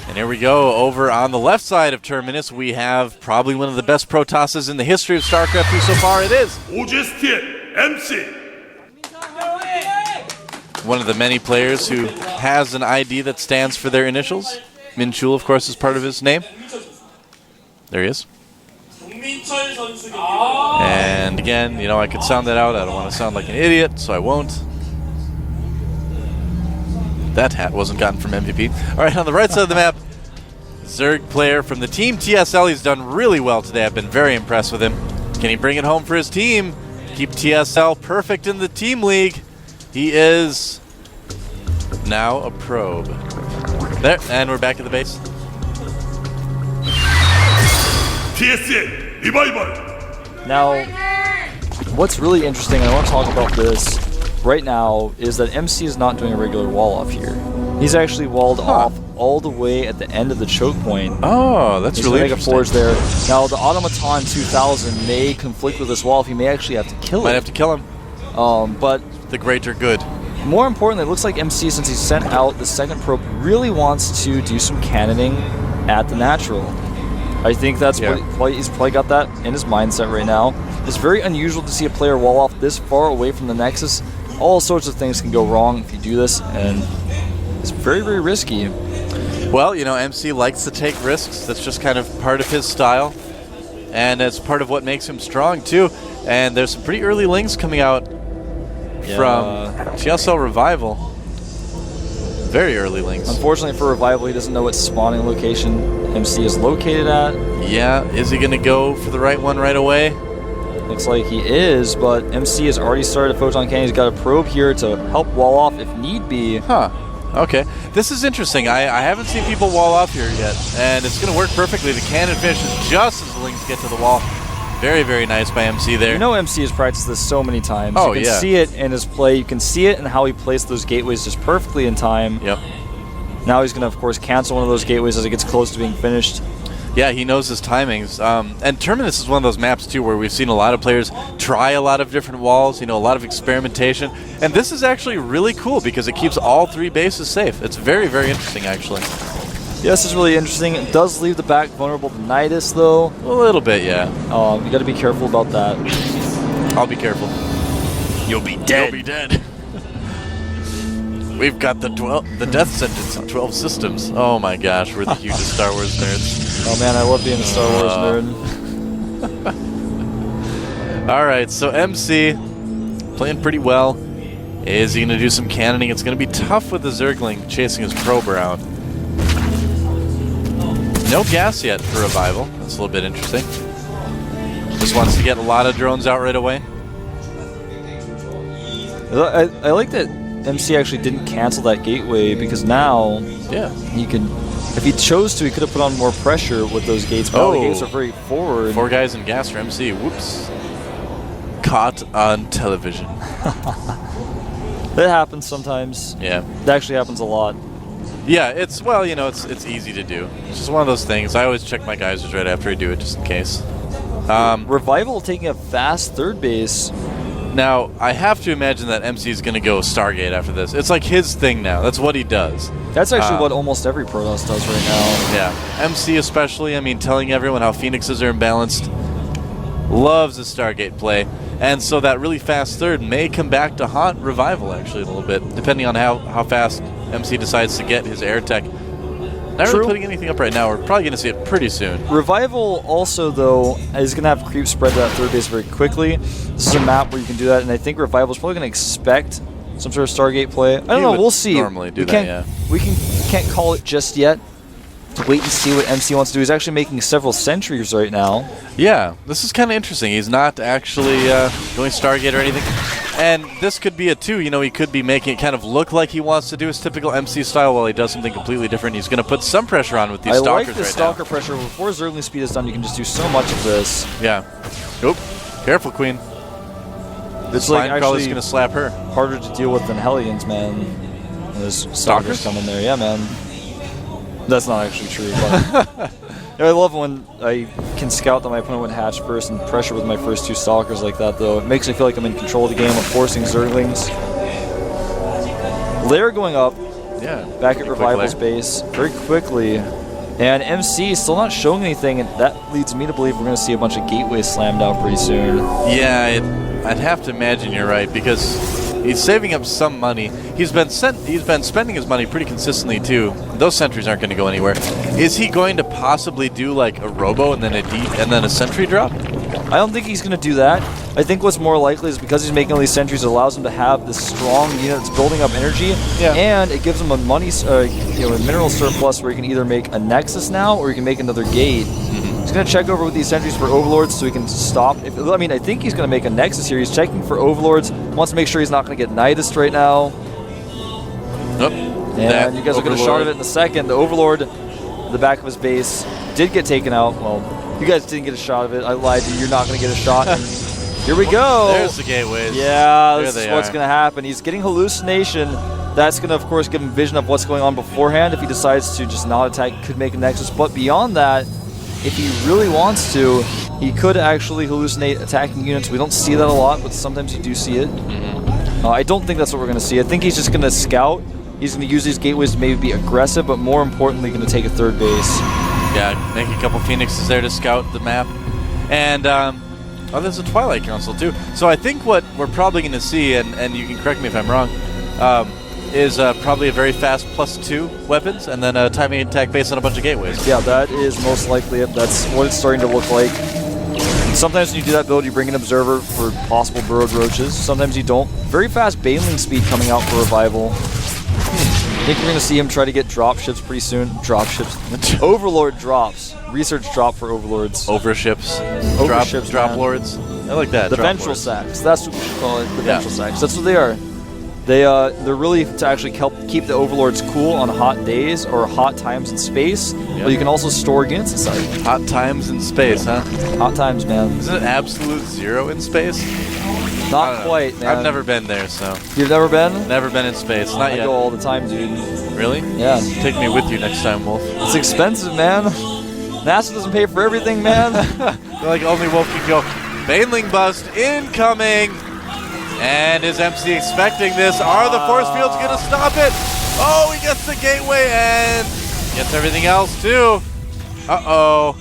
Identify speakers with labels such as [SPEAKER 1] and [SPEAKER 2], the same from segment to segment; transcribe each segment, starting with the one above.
[SPEAKER 1] And here we go. Over on the left side of Terminus, we have probably one of the best pro tosses in the history of StarCraft 2 so far. It is
[SPEAKER 2] oGs MC.
[SPEAKER 1] One of the many players who has an ID that stands for their initials. Minchul, of course, is part of his name. There he is. And again, you know, I could sound that out. I don't want to sound like an idiot, so I won't. That hat wasn't gotten from MVP. All right, on the right side of the map, Zerg player from the team TSL. He's done really well today. I've been very impressed with him. Can he bring it home for his team? Keep TSL perfect in the team league. He is now a probe. There, and we're back at the base.
[SPEAKER 2] TSL revival.
[SPEAKER 3] Now, what's really interesting, and I want to talk about this right now, is that MC is not doing a regular wall off here. He's actually walled off all the way at the end of the choke point.
[SPEAKER 1] Oh, that's really interesting.
[SPEAKER 3] He's going to make a forge there. Now, the Automaton 2000 may conflict with this wall if he may actually have to kill it.
[SPEAKER 1] Might have to kill him.
[SPEAKER 3] But
[SPEAKER 1] the greater good.
[SPEAKER 3] More importantly, it looks like MC, since he sent out the second probe, really wants to do some cannoning at the natural. I think that's what he's probably got that in his mindset right now. It's very unusual to see a player wall off this far away from the Nexus. All sorts of things can go wrong if you do this, and it's very, very risky.
[SPEAKER 1] Well, you know, MC likes to take risks. That's just kind of part of his style, and it's part of what makes him strong, too. And there's some pretty early links coming out from TSL Revival. Very early links.
[SPEAKER 3] Unfortunately for Revival, he doesn't know what spawning location MC is located at.
[SPEAKER 1] Yeah, is he going to go for the right one right away?
[SPEAKER 3] Looks like he is, but MC has already started a photon cannon. He's got a probe here to help wall off if need be.
[SPEAKER 1] Huh. Okay. This is interesting. I haven't seen people wall off here yet, and it's going to work perfectly. The cannon finishes just as the links get to the wall. Very, very nice by MC there.
[SPEAKER 3] You know MC has practiced this so many times.
[SPEAKER 1] Oh,
[SPEAKER 3] you can see it in his play. You can see it in how he placed those gateways just perfectly in time.
[SPEAKER 1] Yep.
[SPEAKER 3] Now he's going to, of course, cancel one of those gateways as it gets close to being finished.
[SPEAKER 1] Yeah, he knows his timings. And Terminus is one of those maps, too, where we've seen a lot of players try a lot of different walls, you know, a lot of experimentation. And this is actually really cool because it keeps all three bases safe. It's very, very interesting, actually.
[SPEAKER 3] Yes, it's really interesting. It does leave the back vulnerable to Nidus, though.
[SPEAKER 1] A little bit, yeah.
[SPEAKER 3] You got to be careful about that.
[SPEAKER 1] I'll be careful.
[SPEAKER 3] You'll be dead.
[SPEAKER 1] You'll be dead. We've got the death sentence on 12 systems. Oh my gosh, we're the hugest Star Wars nerds.
[SPEAKER 3] Oh man, I love being a Star Wars nerd.
[SPEAKER 1] All right, so MC playing pretty well. Is he going to do some cannoning? It's going to be tough with the Zergling chasing his probe around. No gas yet for Revival. That's a little bit interesting. Just wants to get a lot of drones out right away.
[SPEAKER 3] I like that MC actually didn't cancel that gateway, because now he could, if he chose to, he could have put on more pressure with those gates. But the gates are very forward.
[SPEAKER 1] 4 guys in gas for MC. Whoops. Caught on television.
[SPEAKER 3] That happens sometimes.
[SPEAKER 1] Yeah.
[SPEAKER 3] That actually happens a lot.
[SPEAKER 1] Yeah, it's, well, you know, it's easy to do. It's just one of those things. I always check my geysers right after I do it, just in case.
[SPEAKER 3] Revival taking a fast third base.
[SPEAKER 1] Now, I have to imagine that MC is going to go Stargate after this. It's like his thing now. That's what he does.
[SPEAKER 3] That's actually what almost every Protoss does right now.
[SPEAKER 1] Yeah. MC especially, I mean, telling everyone how Phoenixes are imbalanced. Loves a Stargate play. And so that really fast third may come back to haunt Revival, actually, a little bit, depending on how fast MC decides to get his air tech. Not really putting anything up right now. We're probably going to see it pretty soon.
[SPEAKER 3] Revival also, though, is going to have creep spread to that third base very quickly. This is a map where you can do that, and I think Revival is probably going to expect some sort of Stargate play. I don't know. We'll see.
[SPEAKER 1] Normally do that, yeah.
[SPEAKER 3] We can't call it just yet. To wait and see what MC wants to do. He's actually making several sentries right now.
[SPEAKER 1] Yeah, this is kind of interesting. He's not actually going Stargate or anything. And this could be it too. You know, he could be making it kind of look like he wants to do his typical MC style while he does something completely different. He's going to put some pressure on with these stalkers right now.
[SPEAKER 3] I like the stalker pressure. Before Zergling speed is done, you can just do so much of this.
[SPEAKER 1] Yeah. Oop. Careful, Queen. This line probably is going to slap her.
[SPEAKER 3] Harder to deal with than Hellions, man. There's stalkers coming there. Yeah, man. That's not actually true, but I love when I can scout that my opponent would hatch first and pressure with my first 2 stalkers like that, though. It makes me feel like I'm in control of the game. I'm forcing Zerglings. Lair going up.
[SPEAKER 1] Yeah.
[SPEAKER 3] Back at
[SPEAKER 1] Pretty
[SPEAKER 3] Revival's
[SPEAKER 1] quickly.
[SPEAKER 3] base very quickly. And MC still not showing anything, and that leads me to believe we're going to see a bunch of gateways slammed out pretty soon.
[SPEAKER 1] Yeah, I'd have to imagine you're right because he's saving up some money. He's been spending his money pretty consistently too. Those sentries aren't going to go anywhere. Is he going to possibly do like a robo and then a sentry drop?
[SPEAKER 3] I don't think he's going to do that. I think what's more likely is because he's making all these sentries, it allows him to have this strong unit that's building up energy, and it gives him a money, a mineral surplus where he can either make a Nexus now or he can make another gate. He's going to check over with these sentries for Overlords so he can stop. I think he's going to make a Nexus here. He's checking for Overlords. Wants to make sure he's not going to get Nidus right now.
[SPEAKER 1] Nope.
[SPEAKER 3] And you guys will get a shot of it in a second. The Overlord, the back of his base, did get taken out. Well, you guys didn't get a shot of it. I lied to you. You're not going to get a shot. Here we go.
[SPEAKER 1] There's the gateways.
[SPEAKER 3] Yeah,
[SPEAKER 1] there
[SPEAKER 3] this is what's going to happen. He's getting hallucination. That's going to, of course, give him vision of what's going on beforehand. If he decides to just not attack, he could make a Nexus. But beyond that, if he really wants to, he could actually hallucinate attacking units. We don't see that a lot, but sometimes you do see it. I don't think that's what we're going to see. I think he's just going to scout. He's going to use these gateways to maybe be aggressive, but more importantly, going to take a third base.
[SPEAKER 1] Yeah, make a couple Phoenixes there to scout the map. And, there's a Twilight Council too. So I think what we're probably going to see, and you can correct me if I'm wrong, is probably a very fast +2 weapons, and then a timing attack based on a bunch of gateways.
[SPEAKER 3] Yeah, that is most likely it. That's what it's starting to look like. Sometimes when you do that build, you bring an Observer for possible burrowed roaches. Sometimes you don't. Very fast Baneling speed coming out for Revival. I think we're going to see him try to get drop ships pretty soon. Drop ships. Overlord drops. Research drop for Overlords.
[SPEAKER 1] Overships.
[SPEAKER 3] Overships,
[SPEAKER 1] Drop
[SPEAKER 3] man.
[SPEAKER 1] lords. I like that.
[SPEAKER 3] The
[SPEAKER 1] drop
[SPEAKER 3] ventral
[SPEAKER 1] lords.
[SPEAKER 3] sacks. That's what we should call it. The ventral sacks. That's what they are. They're really to actually help keep the Overlords cool on hot days or hot times in space.
[SPEAKER 1] Yep.
[SPEAKER 3] But you can also store units inside.
[SPEAKER 1] Hot times in space, huh?
[SPEAKER 3] Hot times, man.
[SPEAKER 1] Isn't it absolute zero in space?
[SPEAKER 3] Not quite, man.
[SPEAKER 1] I've never been there, so.
[SPEAKER 3] You've never been?
[SPEAKER 1] Never been in space. Not
[SPEAKER 3] I
[SPEAKER 1] yet.
[SPEAKER 3] go all the time, dude.
[SPEAKER 1] Really?
[SPEAKER 3] Yeah.
[SPEAKER 1] Take me with you next time, Wolf.
[SPEAKER 3] It's expensive, man. NASA doesn't pay for everything, man.
[SPEAKER 1] They're like only Wolf can go. Baneling bust incoming. And is MC expecting this? Are the force fields going to stop it? Oh, he gets the gateway and gets everything else too. Uh-oh.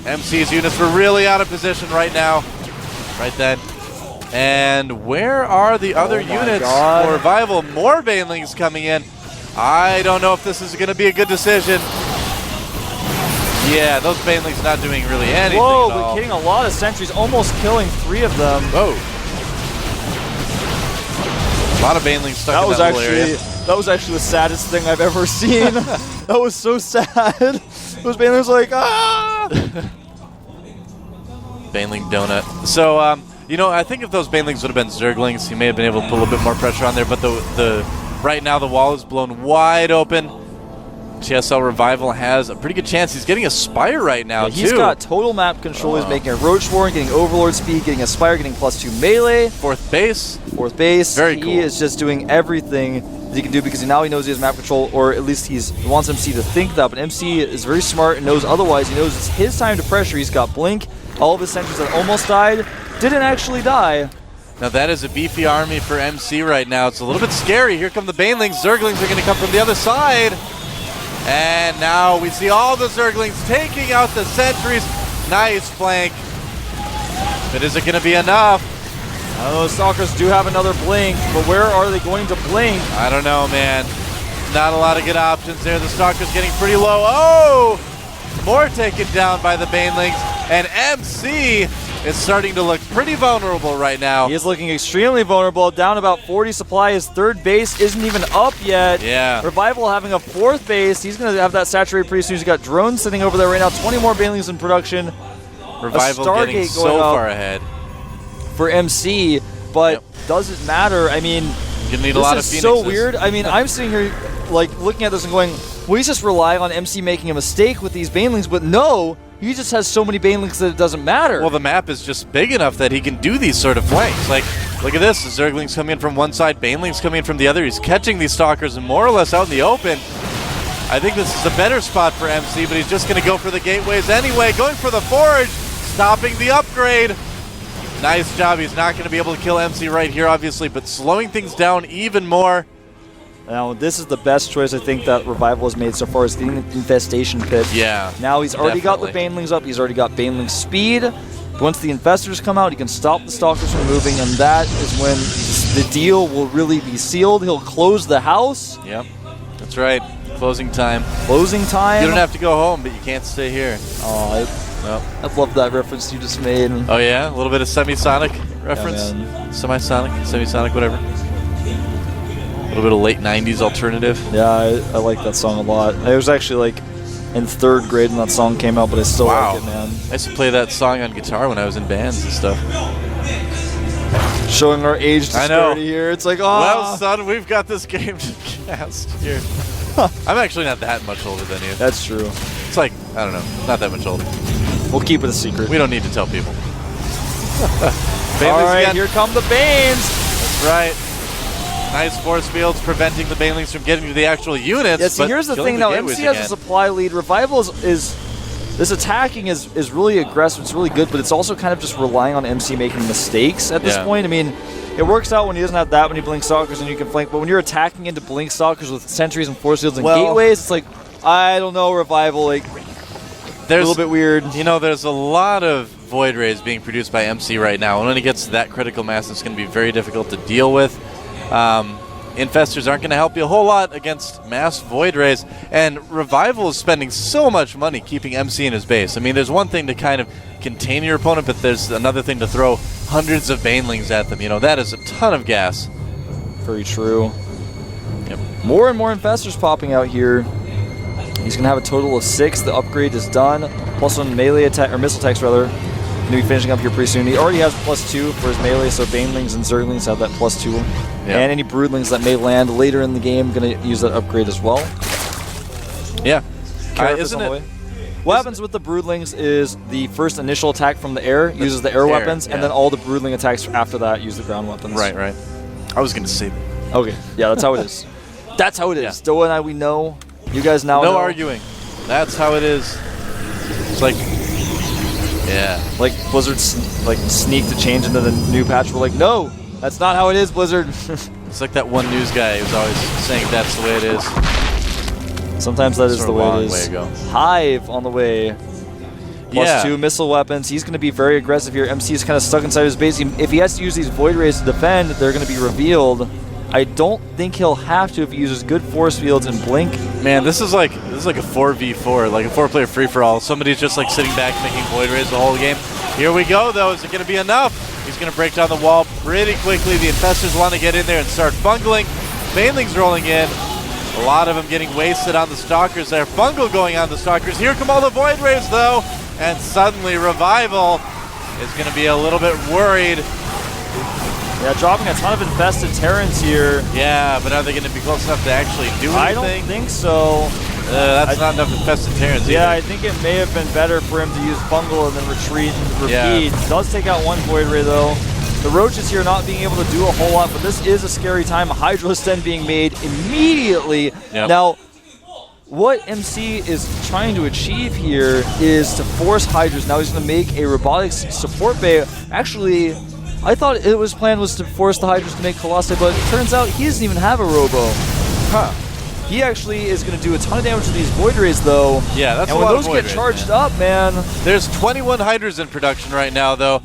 [SPEAKER 1] MC's units were really out of position right now. Right then. And where are the other units for Revival? More Banelings coming in. I don't know if this is going to be a good decision. Yeah, those Banelings not doing really anything
[SPEAKER 3] Whoa,
[SPEAKER 1] at all.
[SPEAKER 3] we're getting a lot of sentries, almost killing 3 of them.
[SPEAKER 1] Whoa. A lot of Banelings stuck in that little area.
[SPEAKER 3] That was actually the saddest thing I've ever seen. That was so sad. Those Banelings were like, ah!
[SPEAKER 1] Baneling donut. So, I think if those Banelings would have been Zerglings, he may have been able to put a little bit more pressure on there, but right now the wall is blown wide open. TSL Revival has a pretty good chance. He's getting a Spire right now, too.
[SPEAKER 3] He's got total map control. He's making a Roach Warren, getting Overlord speed, getting a Spire, getting +2 melee.
[SPEAKER 1] Fourth base.
[SPEAKER 3] Very
[SPEAKER 1] cool.
[SPEAKER 3] He is just doing everything that he can do because now he knows he has map control, or at least he wants MC to think that. But MC is very smart and knows otherwise. He knows it's his time to pressure. He's got Blink. All of his sentries that almost died didn't actually die.
[SPEAKER 1] Now that is a beefy army for MC right now. It's a little bit scary. Here come the Banelings. Zerglings are going to come from the other side. And now we see all the Zerglings taking out the sentries. Nice flank. But is it going to be enough?
[SPEAKER 3] I know the Stalkers do have another Blink, but where are they going to Blink?
[SPEAKER 1] I don't know, man. Not a lot of good options there. The Stalker's getting pretty low. Oh! More taken down by the Banelings. And MC is starting to look pretty vulnerable right now.
[SPEAKER 3] He is looking extremely vulnerable. Down about 40 supply. His third base isn't even up yet.
[SPEAKER 1] Yeah.
[SPEAKER 3] Revival having a 4th base. He's going to have that saturated pretty soon. He's got drones sitting over there right now. 20 more Banelings in production.
[SPEAKER 1] Revival getting so far ahead
[SPEAKER 3] for MC, but does it matter? I mean,
[SPEAKER 1] you need a lot of
[SPEAKER 3] Phoenixes.
[SPEAKER 1] Phoenixes.
[SPEAKER 3] So weird. I mean, I'm sitting here like looking at this and going, well, he's just relying on MC making a mistake with these Banelings, but no, he just has so many Banelings that it doesn't matter.
[SPEAKER 1] Well, the map is just big enough that he can do these sort of flanks. Like, look at this. The Zerglings coming in from one side, Banelings coming in from the other. He's catching these Stalkers and more or less out in the open. I think this is a better spot for MC, but he's just going to go for the gateways anyway. Going for the Forge, stopping the upgrade. Nice job. He's not going to be able to kill MC right here, obviously, but slowing things down even more.
[SPEAKER 3] Now, this is the best choice I think that Revival has made so far, is the Infestation Pit.
[SPEAKER 1] Yeah.
[SPEAKER 3] Now he's already got the
[SPEAKER 1] definitely.
[SPEAKER 3] Banelings up. He's already got Baneling speed. Once the Infestors come out, he can stop the Stalkers from moving, and that is when the deal will really be sealed. He'll close the house.
[SPEAKER 1] Yep. That's right. Closing time.
[SPEAKER 3] Closing time.
[SPEAKER 1] You don't have to go home, but you can't stay here.
[SPEAKER 3] Oh, I love that reference you just made.
[SPEAKER 1] Oh, yeah? A little bit of semisonic reference?
[SPEAKER 3] Yeah,
[SPEAKER 1] Semisonic? Semisonic, whatever. A little bit of late 90s alternative.
[SPEAKER 3] Yeah, I like that song a lot. I was actually like in 3rd grade when that song came out, but I still like it, man.
[SPEAKER 1] I used to play that song on guitar when I was in bands and stuff.
[SPEAKER 3] Showing our age
[SPEAKER 1] I know.
[SPEAKER 3] disparity here. It's like, oh.
[SPEAKER 1] Well, son, we've got this game to cast here. I'm actually not that much older than you.
[SPEAKER 3] That's true.
[SPEAKER 1] It's like, I don't know, not that much older.
[SPEAKER 3] We'll keep it a secret.
[SPEAKER 1] We don't need to tell people.
[SPEAKER 3] All right,
[SPEAKER 1] again.
[SPEAKER 3] here come the Banes.
[SPEAKER 1] That's right. Nice force fields preventing the Banelings from getting to the actual units.
[SPEAKER 3] Yeah, see,
[SPEAKER 1] but
[SPEAKER 3] here's the
[SPEAKER 1] killing
[SPEAKER 3] thing now.
[SPEAKER 1] gateways
[SPEAKER 3] MC has
[SPEAKER 1] again.
[SPEAKER 3] a supply lead. Revival is this attacking is really aggressive. It's really good, but it's also kind of just relying on MC making mistakes at this point. I mean, it works out when he doesn't have that many Blink Stalkers and you can flank, but when you're attacking into Blink Stalkers with sentries and force fields and gateways, it's like, I don't know, Revival, like,
[SPEAKER 1] there's
[SPEAKER 3] a little bit weird.
[SPEAKER 1] You know, there's a lot of Void Rays being produced by MC right now, and when it gets to that critical mass, it's going to be very difficult to deal with. Infestors aren't going to help you a whole lot against mass Void Rays, and Revival is spending so much money keeping MC in his base. I mean, there's one thing to kind of contain your opponent, but there's another thing to throw hundreds of Banelings at them. You know, that is a ton of gas.
[SPEAKER 3] Very true.
[SPEAKER 1] Yep.
[SPEAKER 3] More and more Infestors popping out here. He's going to have a total of 6. The upgrade is done. Plus 1 melee attack, or missile attacks rather. Going to be finishing up here pretty soon. He already has +2 for his melee, so Banelings and Zerglings have that +2.
[SPEAKER 1] Yep.
[SPEAKER 3] And any Broodlings that may land later in the game, going to use that upgrade as well.
[SPEAKER 1] Yeah.
[SPEAKER 3] Carapace
[SPEAKER 1] Isn't
[SPEAKER 3] on the
[SPEAKER 1] it?
[SPEAKER 3] way. What happens with the Broodlings is the first initial attack from the air uses the air weapons, and then all the Broodling attacks after that use the ground weapons.
[SPEAKER 1] Right, right. I was going to say
[SPEAKER 3] Okay, yeah, that's how it is. That's how it is. Doa and I, we know. You guys now know.
[SPEAKER 1] no arguing. That's how it is. It's like, yeah.
[SPEAKER 3] Like Blizzard sneaked a change into the new patch. We're like, no, that's not how it is, Blizzard.
[SPEAKER 1] It's like that one news guy who's always saying that's the way it is.
[SPEAKER 3] Sometimes that is
[SPEAKER 1] Sort
[SPEAKER 3] the
[SPEAKER 1] of
[SPEAKER 3] way
[SPEAKER 1] long
[SPEAKER 3] it is.
[SPEAKER 1] way to go.
[SPEAKER 3] Hive on the way. +2 missile weapons. He's going to be very aggressive here. MC is kind of stuck inside his base. If he has to use these Void Rays to defend, they're going to be revealed. I don't think he'll have to if he uses good force fields and blink.
[SPEAKER 1] Man, this is like a 4v4, like a 4-player free-for-all. Somebody's just like sitting back making Void Rays the whole game. Here we go, though. Is it going to be enough? He's going to break down the wall pretty quickly. The Infestors want to get in there and start bungling. Banelings rolling in. A lot of them getting wasted on the Stalkers there. Fungal going on the Stalkers. Here come all the Void Rays, though. And suddenly Revival is going to be a little bit worried.
[SPEAKER 3] Yeah, dropping a ton of infested Terrans here.
[SPEAKER 1] Yeah, but are they going to be close enough to actually do anything?
[SPEAKER 3] I don't think so.
[SPEAKER 1] That's not enough infested Terrans
[SPEAKER 3] Yeah,
[SPEAKER 1] either.
[SPEAKER 3] I think it may have been better for him to use Fungal and then retreat and repeat.
[SPEAKER 1] Yeah.
[SPEAKER 3] Does take out one Void Ray, though. The Roaches here not being able to do a whole lot, but this is a scary time. A Hydra Sten being made immediately.
[SPEAKER 1] Yep.
[SPEAKER 3] Now, what MC is trying to achieve here is to force Hydras. Now he's going to make a robotics support bay. Actually, I thought his plan was to force the Hydras to make Colossi, but it turns out he doesn't even have a Robo.
[SPEAKER 1] Huh.
[SPEAKER 3] He actually is going to do a ton of damage to these Void Rays, though.
[SPEAKER 1] Yeah, that's
[SPEAKER 3] and
[SPEAKER 1] a
[SPEAKER 3] when
[SPEAKER 1] lot
[SPEAKER 3] those
[SPEAKER 1] of Void
[SPEAKER 3] get
[SPEAKER 1] Rays,
[SPEAKER 3] charged
[SPEAKER 1] man.
[SPEAKER 3] up, man.
[SPEAKER 1] There's 21 Hydras in production right now, though.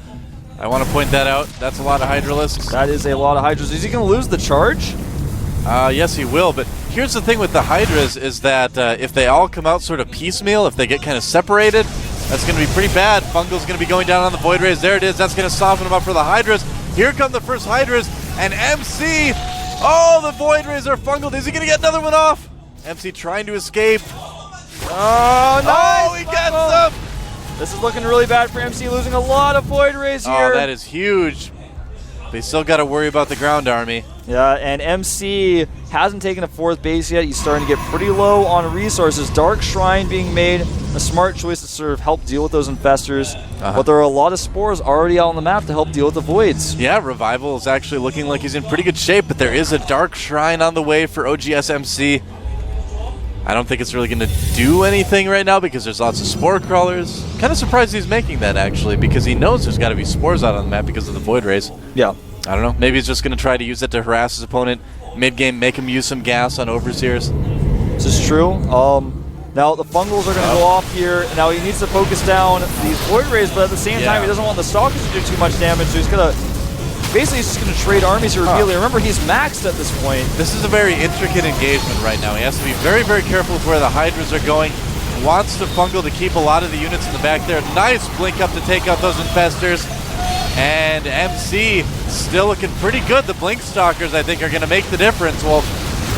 [SPEAKER 1] I want to point that out. That's a lot of Hydralisks.
[SPEAKER 3] That is a lot of Hydras. Is he going to lose the charge?
[SPEAKER 1] Yes, he will, but here's the thing with the Hydras is that if they all come out sort of piecemeal, if they get kind of separated, that's going to be pretty bad. Fungal's going to be going down on the Void Rays. There it is. That's going to soften them up for the Hydras. Here come the first Hydras, and MC. Oh, the Void Rays are Fungal. Is he going to get another one off? MC trying to escape.
[SPEAKER 3] Oh, nice!
[SPEAKER 1] Oh, he gets them!
[SPEAKER 3] This is looking really bad for MC, losing a lot of Void Rays here.
[SPEAKER 1] Oh, that is huge. They still got to worry about the ground army.
[SPEAKER 3] Yeah, and MC hasn't taken a fourth base yet. He's starting to get pretty low on resources. Dark Shrine being made, a smart choice to sort of help deal with those infestors. But there are a lot of spores already out on the map to help deal with the voids.
[SPEAKER 1] Yeah, Revival is actually looking like he's in pretty good shape, but there is a Dark Shrine on the way for OGS MC. I don't think it's really going to do anything right now because there's lots of spore crawlers. Kind of surprised he's making that, actually, because he knows there's got to be spores out on the map because of the Void Rays.
[SPEAKER 3] Yeah.
[SPEAKER 1] I don't know. Maybe he's just going to try to use it to harass his opponent, mid-game, make him use some gas on overseers.
[SPEAKER 3] This is true. Now the fungals are going to go off here. Now he needs to focus down these Void Rays, but at the same time, he doesn't want the Stalkers to do too much damage, so he's going to basically he's just going to trade armies here repeatedly. Remember, he's maxed at this point.
[SPEAKER 1] This is a very intricate engagement right now. He has to be very, very careful with where the Hydras are going. Wants to fungal to keep a lot of the units in the back there. Nice blink up to take out those infestors. And MC still looking pretty good. The Blink Stalkers, I think, are going to make the difference, Wolf.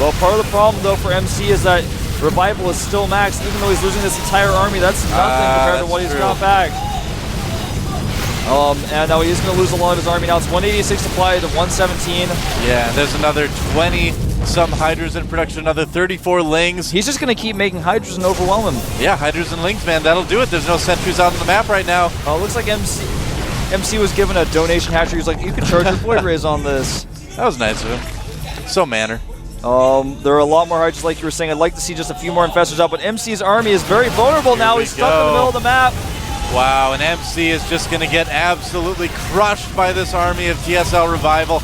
[SPEAKER 3] Well, part of the problem, though, for MC is that Revival is still maxed, even though he's losing this entire army. That's nothing compared to what he's got back. And now he's going to lose a lot of his army now. It's 186 supply to 117.
[SPEAKER 1] Yeah, there's another 20-some Hydras in production, another 34 Lings.
[SPEAKER 3] He's just going to keep making Hydras and overwhelm him.
[SPEAKER 1] Yeah, Hydras and Lings, man, that'll do it. There's no sentries out on the map right now.
[SPEAKER 3] Looks like MC was given a donation hatchery. He was like, you can charge your Void Rays on this.
[SPEAKER 1] That was nice of him. So manner.
[SPEAKER 3] There are a lot more Hydras, like you were saying. I'd like to see just a few more infestors out, but MC's army is very vulnerable now. He's stuck in the middle of the map.
[SPEAKER 1] Wow, and MC is just going to get absolutely crushed by this army of TSL Revival.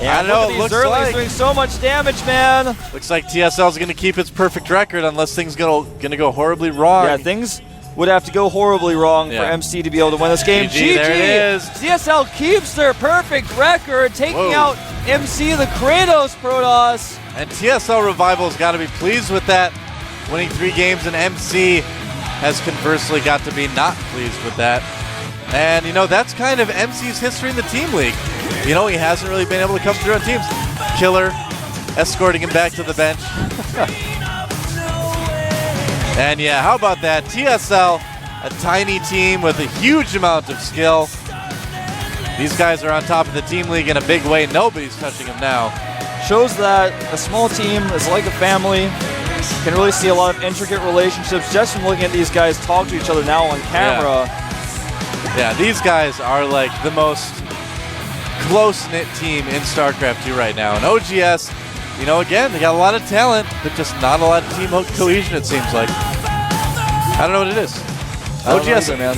[SPEAKER 3] Yeah, I don't know, it looks like doing so much damage, man.
[SPEAKER 1] Looks like TSL is going to keep its perfect record unless things going to go horribly wrong.
[SPEAKER 3] Yeah, things would have to go horribly wrong for MC to be able to win this game. GG!
[SPEAKER 1] There it is.
[SPEAKER 3] TSL keeps their perfect record, taking out MC, the Kratos Protoss.
[SPEAKER 1] And TSL Revival's got to be pleased with that, winning 3 games, and MC has conversely got to be not pleased with that. And, you know, that's kind of MC's history in the Team League. You know, he hasn't really been able to come through on teams. Killer escorting him back to the bench. And, yeah, how about that? TSL, a tiny team with a huge amount of skill. These guys are on top of the Team League in a big way. Nobody's touching them now.
[SPEAKER 3] Shows that a small team is like a family. Can really see a lot of intricate relationships just from looking at these guys talk to each other now on camera.
[SPEAKER 1] Yeah, these guys are like the most close-knit team in StarCraft 2 right now. And oGs, you know, again, they got a lot of talent, but just not a lot of team cohesion, it seems like. I don't know what it is. oGs,
[SPEAKER 3] either, man.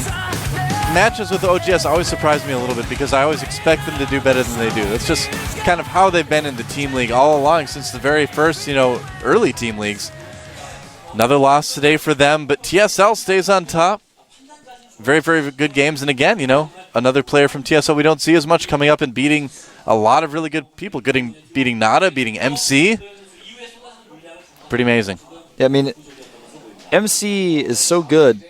[SPEAKER 1] Matches with oGs always surprise me a little bit because I always expect them to do better than they do. That's just kind of how they've been in the Team League all along since the very first, you know, early Team Leagues. Another loss today for them, but TSL stays on top. Very, very good games. And again, you know, another player from TSL we don't see as much coming up and beating a lot of really good people. Beating Nada, beating MC. Pretty amazing.
[SPEAKER 3] Yeah, I mean, MC is so good,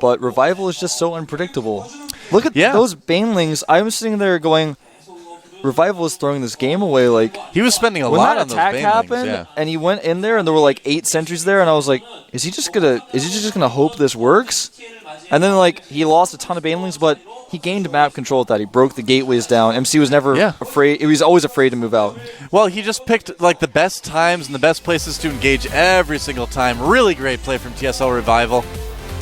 [SPEAKER 3] but Revival is just so unpredictable. Look at those Banelings. I'm sitting there going, Revival is throwing this game away. Like,
[SPEAKER 1] he was spending a lot on those Banelings.
[SPEAKER 3] When that attack happened, and he went in there, and there were like 8 sentries there, and I was like, is he just gonna hope this works? And then like he lost a ton of Banelings, but he gained map control with that. He broke the gateways down. MC was never afraid. He was always afraid to move out.
[SPEAKER 1] Well, he just picked like the best times and the best places to engage every single time. Really great play from TSL Revival,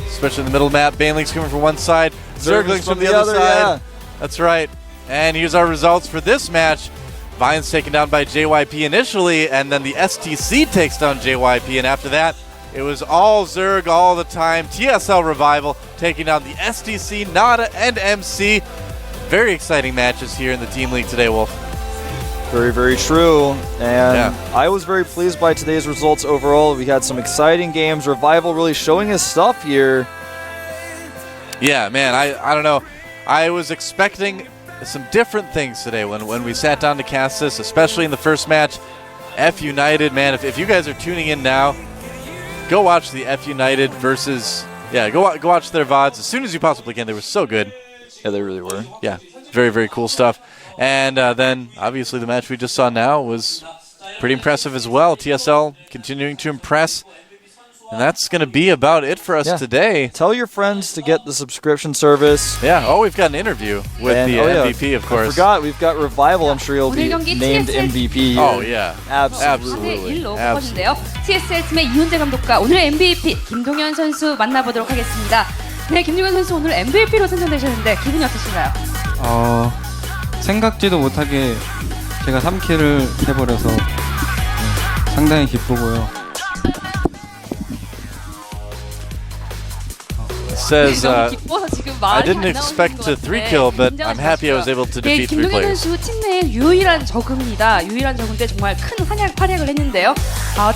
[SPEAKER 1] especially in the middle map. Banelings coming from one side, Zerglings from the other side. Yeah. That's right. And here's our results for this match. Vine's taken down by JYP initially, and then the STC takes down JYP, and after that, it was all Zerg all the time. TSL Revival taking down the STC, Nada, and MC. Very exciting matches here in the Team League today, Wolf.
[SPEAKER 3] Very, very true. And I was very pleased by today's results overall. We had some exciting games. Revival really showing his stuff here.
[SPEAKER 1] Yeah, man, I don't know. I was expecting some different things today when we sat down to cast this, especially in the first match. F United, man, if you guys are tuning in now, go watch the F United versus, go watch their VODs as soon as you possibly can. They were so good.
[SPEAKER 3] Yeah, they really were.
[SPEAKER 1] Yeah, very, very cool stuff. And then, obviously, the match we just saw now was pretty impressive as well. TSL continuing to impress. And that's going to be about it for us today.
[SPEAKER 3] Tell your friends to get the subscription service.
[SPEAKER 1] Yeah. Oh, we've got an interview with the MVP, of course.
[SPEAKER 3] I forgot. We've got Revival. I'm sure he'll be named MVP.
[SPEAKER 1] Oh, yeah.
[SPEAKER 3] Absolutely.
[SPEAKER 4] TSL 팀의 이훈재 감독과 오늘 MVP 김동현 선수 만나보도록 하겠습니다. 네, 김동현 선수 오늘 MVP로 선정되셨는데 기분이 어떠신가요?
[SPEAKER 5] 생각지도 못하게 제가 3킬을 해버려서 상당히 기쁘고요.
[SPEAKER 1] says,
[SPEAKER 4] 너무 기뻐서 지금
[SPEAKER 1] I
[SPEAKER 4] 말이
[SPEAKER 1] didn't
[SPEAKER 4] 안 나오는
[SPEAKER 1] expect
[SPEAKER 4] 것
[SPEAKER 1] to
[SPEAKER 4] 같은데
[SPEAKER 1] 3-kill, but
[SPEAKER 4] 굉장히
[SPEAKER 1] I'm happy I was able to defeat 3
[SPEAKER 4] 김동현
[SPEAKER 1] players.
[SPEAKER 4] 선수 팀 내의 유일한 저그입니다. 유일한 저그인데 정말 큰 활약을 했는데요.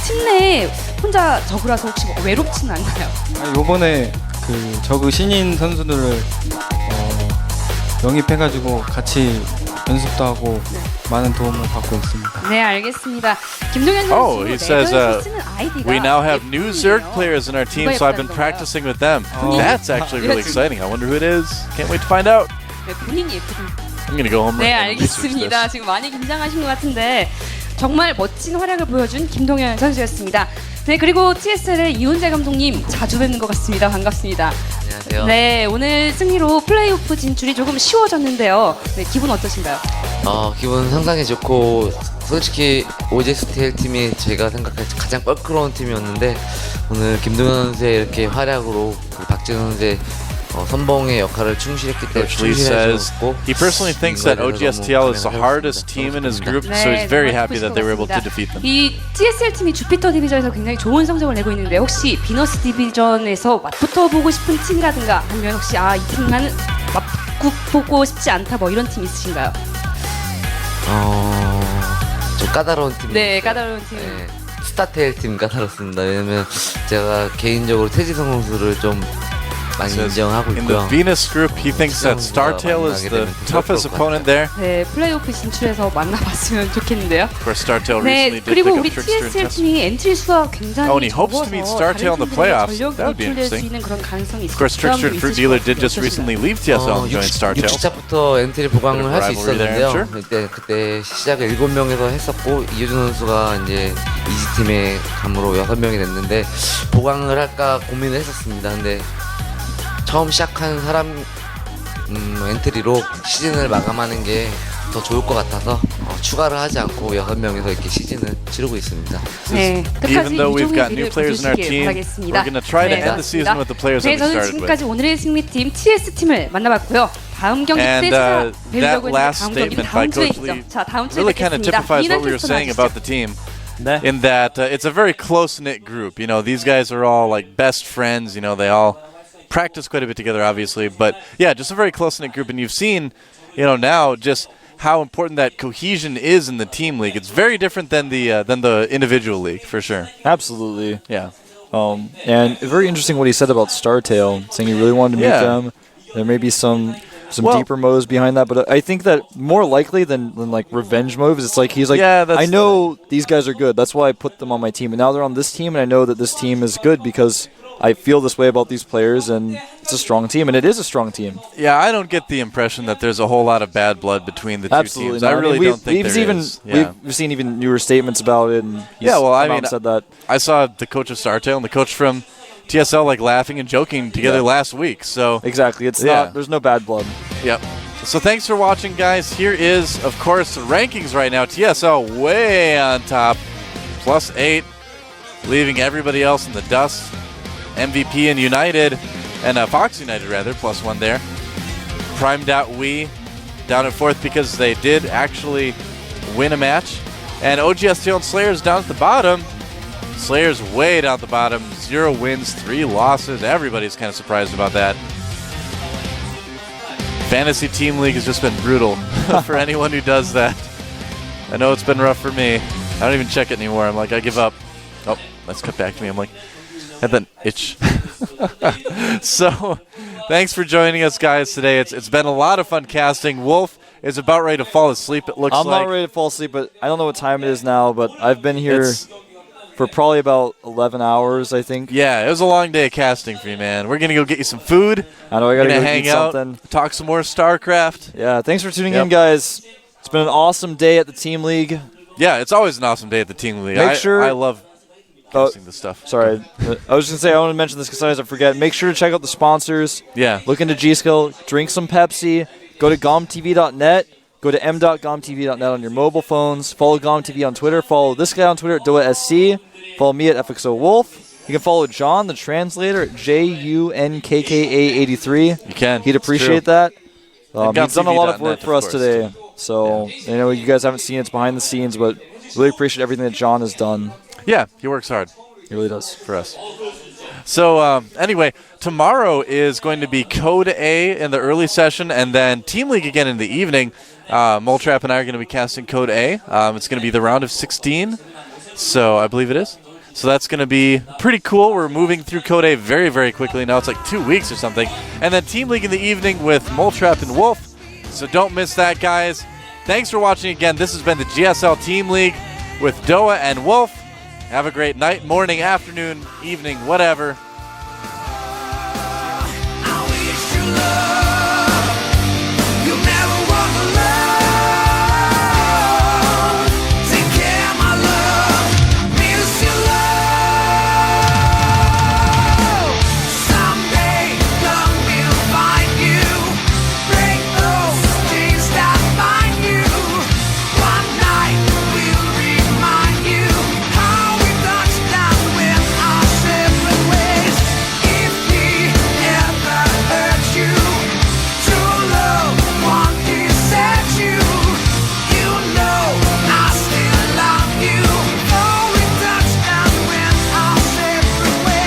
[SPEAKER 4] 팀 내에 혼자 저그라서 혹시 외롭지는 않나요?
[SPEAKER 5] 요번에 그 저그 신인 선수들을 영입해가지고 같이 연습도 하고 많은 도움을 받고 있습니다.
[SPEAKER 4] 네, 알겠습니다. 김동현 선수
[SPEAKER 1] Oh, he says,
[SPEAKER 4] 쓰는 아이디가
[SPEAKER 1] we now have new Zerg
[SPEAKER 4] 예쁘네요.
[SPEAKER 1] players in our team, so I've been practicing with them.
[SPEAKER 5] Oh.
[SPEAKER 1] That's actually really exciting. I wonder who it is. Can't wait to find out.
[SPEAKER 4] 네, 본인이 예쁘군.
[SPEAKER 1] I'm going to go home
[SPEAKER 4] 네,
[SPEAKER 1] right now and research
[SPEAKER 4] 알겠습니다.
[SPEAKER 1] this.
[SPEAKER 4] 지금 많이 긴장하신 것 같은데 정말 멋진 활약을 보여준 김동현 선수였습니다. 네, 그리고 TSL의 이훈재 감독님 자주 뵙는 것 같습니다. 반갑습니다.
[SPEAKER 6] 안녕하세요.
[SPEAKER 4] 네, 오늘 승리로 플레이오프 진출이 조금 쉬워졌는데요. 네, 기분 어떠신가요?
[SPEAKER 6] 기분 상당히 좋고 솔직히 oGs TL 팀이 제가 생각할 때 가장 껄끄러운 팀이었는데 오늘 김동현 선수의 이렇게 활약으로 박진호 선수의 선봉의 역할을 충실했기 때문에
[SPEAKER 1] Coach Lee says
[SPEAKER 6] 충실해줬고
[SPEAKER 1] he personally thinks that OGSTL is the hardest team in his group, so he's very happy that they were able to defeat them.
[SPEAKER 4] 이 TSL 팀이 주피터 디비전에서 굉장히 좋은 성적을 내고 있는데 혹시 비너스 디비전에서 맞붙어보고 싶은 팀이라든가 아니면 혹시 이 팀과는 맞붙고 싶지 않다 뭐 이런 팀 있으신가요?
[SPEAKER 6] 좀 까다로운 팀이
[SPEAKER 4] 네, 까다로운 팀.
[SPEAKER 6] 네, 스타테일 팀 까다롭습니다. 왜냐면 제가 개인적으로 태지성 선수를 좀 많이
[SPEAKER 1] Says
[SPEAKER 6] 인정하고
[SPEAKER 1] in the
[SPEAKER 6] 있고요.
[SPEAKER 1] Venus group, he thinks that StarTale is the toughest opponent there.
[SPEAKER 4] 네, 플레이오프 진출해서 만나봤으면 좋겠는데요.
[SPEAKER 1] Of course, StarTale
[SPEAKER 4] 네,
[SPEAKER 1] recently did
[SPEAKER 4] 그리고
[SPEAKER 1] pick
[SPEAKER 4] 우리
[SPEAKER 1] up Trickster and
[SPEAKER 4] TSL
[SPEAKER 1] Test.
[SPEAKER 4] 팀이 엔트리 수가 굉장히
[SPEAKER 1] Oh, and he hopes
[SPEAKER 4] 적어서
[SPEAKER 1] to meet StarTale in the playoffs.
[SPEAKER 4] 전력이
[SPEAKER 1] That would be
[SPEAKER 4] 노출될 수
[SPEAKER 1] interesting.
[SPEAKER 4] 있는 그런 가능성이
[SPEAKER 1] Of course, Trickster and Fruit Dealer did just recently leave TSL and join StarTale.
[SPEAKER 6] 60차부터 엔트리 보강을 할 수
[SPEAKER 1] Rivalry there,
[SPEAKER 6] 있었는데요. 그때 시작을 7명에서 했었고 이효준 선수가 이제 이지팀의 감으로 6명이 됐는데 보강을 할까 고민을 했었습니다. 근데 처음 시작한 사람 엔트리로 시즌을 마감하는 게 더 좋을 것 같아서 추가를 하지 않고 6명에서 이렇게 시즌을 치르고 있습니다.
[SPEAKER 4] 네,
[SPEAKER 1] Even
[SPEAKER 4] 끝까지
[SPEAKER 1] though we've got
[SPEAKER 4] 유종의
[SPEAKER 1] new
[SPEAKER 4] 길을
[SPEAKER 1] players in our
[SPEAKER 4] 보여주시길
[SPEAKER 1] team,
[SPEAKER 4] 바라겠습니다.
[SPEAKER 1] we're going to try to
[SPEAKER 4] 네,
[SPEAKER 1] end the season with the players
[SPEAKER 4] 네,
[SPEAKER 1] that we
[SPEAKER 4] 저는
[SPEAKER 1] started
[SPEAKER 4] 지금까지
[SPEAKER 1] with.
[SPEAKER 4] 오늘의 승리팀 TS 팀을 만나봤고요. 다음 경기
[SPEAKER 1] And
[SPEAKER 4] 때
[SPEAKER 1] that
[SPEAKER 4] 찾아뵈려고 했는데
[SPEAKER 1] last
[SPEAKER 4] 다음 경기는
[SPEAKER 1] statement by
[SPEAKER 4] 다음 주에
[SPEAKER 1] Coach
[SPEAKER 4] 있죠.
[SPEAKER 1] Lee
[SPEAKER 4] 자, 다음 주에
[SPEAKER 1] really kind of
[SPEAKER 4] 뵙겠습니다.
[SPEAKER 1] typifies what we were
[SPEAKER 4] 미나캐스터
[SPEAKER 1] saying
[SPEAKER 4] 나와주시죠.
[SPEAKER 1] about the team. In that it's a very close-knit group. You know, these guys are all like best friends. You know, they all practice quite a bit together, obviously. But yeah, just a very close-knit group. And you've seen, you know, now just how important that cohesion is in the team league. It's very different than the individual league, for sure.
[SPEAKER 3] Absolutely.
[SPEAKER 1] Yeah.
[SPEAKER 3] And very interesting what he said about StarTale, saying he really wanted to meet them. There may be some
[SPEAKER 1] Well-
[SPEAKER 3] deeper motives behind that, but I think that more likely than like revenge motives, it's like he's like,
[SPEAKER 1] Yeah, that's
[SPEAKER 3] I know these guys are good. That's why I put them on my team, and now they're on this team, and I know that this team is good because I feel this way about these players, and it's a strong team, and it is a strong team.
[SPEAKER 1] Yeah, I don't get the impression that there's a whole lot of bad blood between the two
[SPEAKER 3] Absolutely
[SPEAKER 1] teams.
[SPEAKER 3] not.
[SPEAKER 1] I really
[SPEAKER 3] mean,
[SPEAKER 1] don't think there
[SPEAKER 3] even,
[SPEAKER 1] is. Yeah.
[SPEAKER 3] We've seen even newer statements about it. And
[SPEAKER 1] Yeah, well, I
[SPEAKER 3] come out
[SPEAKER 1] mean,
[SPEAKER 3] and said that.
[SPEAKER 1] I saw the coach of StarTale and the coach from TSL like laughing and joking together last week. So
[SPEAKER 3] Exactly. It's
[SPEAKER 1] Yeah.
[SPEAKER 3] not. There's no bad blood.
[SPEAKER 1] Yep. So thanks for watching, guys. Here is, of course, the rankings right now. TSL way on top, +8, leaving everybody else in the dust. MVP and United, and Fox United rather, +1 there. Prime.we down at 4th because they did actually win a match. And OGSTL and Slayers down at the bottom. Slayers way down at the bottom, 0 wins, 3 losses. Everybody's kind of surprised about that. Fantasy Team League has just been brutal for anyone who does that. I know it's been rough for me. I don't even check it anymore. I'm like, I give up. Oh, let's cut back to me. I'm like, I had that itch. So, thanks for joining us, guys, today. It's been a lot of fun casting. Wolf is about ready to fall asleep, it looks
[SPEAKER 3] I'm
[SPEAKER 1] like.
[SPEAKER 3] not ready to fall asleep, but I don't know what time it is now. But I've been here
[SPEAKER 1] It's-
[SPEAKER 3] for probably about 11 hours, I think.
[SPEAKER 1] Yeah, it was a long day of casting for you, man. We're going to go get you some food.
[SPEAKER 3] I know I gotta
[SPEAKER 1] Gonna
[SPEAKER 3] go
[SPEAKER 1] hang
[SPEAKER 3] eat
[SPEAKER 1] out,
[SPEAKER 3] something.
[SPEAKER 1] talk some more StarCraft.
[SPEAKER 3] Yeah, thanks for tuning
[SPEAKER 1] Yep.
[SPEAKER 3] in, guys. It's been an awesome day at the Team League.
[SPEAKER 1] Yeah, it's always an awesome day at the Team League.
[SPEAKER 3] Make sure-
[SPEAKER 1] I love
[SPEAKER 3] Oh,
[SPEAKER 1] casting this stuff.
[SPEAKER 3] Sorry, I was just gonna say I want to mention this because sometimes I forget. Make sure to check out the sponsors.
[SPEAKER 1] Yeah.
[SPEAKER 3] Look into G-Skill. Drink some Pepsi. Go to gomtv.net. Go to m.gomtv.net on your mobile phones. Follow GomTV on Twitter. Follow this guy on Twitter at DoaSC. Follow me at FXO Wolf. You can follow John, the translator, at JUNKKA83.
[SPEAKER 1] You can.
[SPEAKER 3] He'd
[SPEAKER 1] It's
[SPEAKER 3] appreciate
[SPEAKER 1] true.
[SPEAKER 3] that. He's done a lot of
[SPEAKER 1] GomTV.net,
[SPEAKER 3] work for
[SPEAKER 1] of
[SPEAKER 3] us
[SPEAKER 1] course,
[SPEAKER 3] today. So, I know you guys haven't seen it. It's behind the scenes, but really appreciate everything that John has done.
[SPEAKER 1] Yeah, he works hard
[SPEAKER 3] He really does.
[SPEAKER 1] for us. So anyway, tomorrow is going to be Code A in the early session, and then Team League again in the evening. Moletrap and I are going to be casting Code A. It's going to be the round of 16, so I believe it is. So that's going to be pretty cool. We're moving through Code A very, very quickly now. It's like 2 weeks or something. And then Team League in the evening with Moletrap and Wolf. So don't miss that, guys. Thanks for watching again. This has been the GSL Team League with Doa and Wolf. Have a great night, morning, afternoon, evening, whatever.
[SPEAKER 7] I wish you love.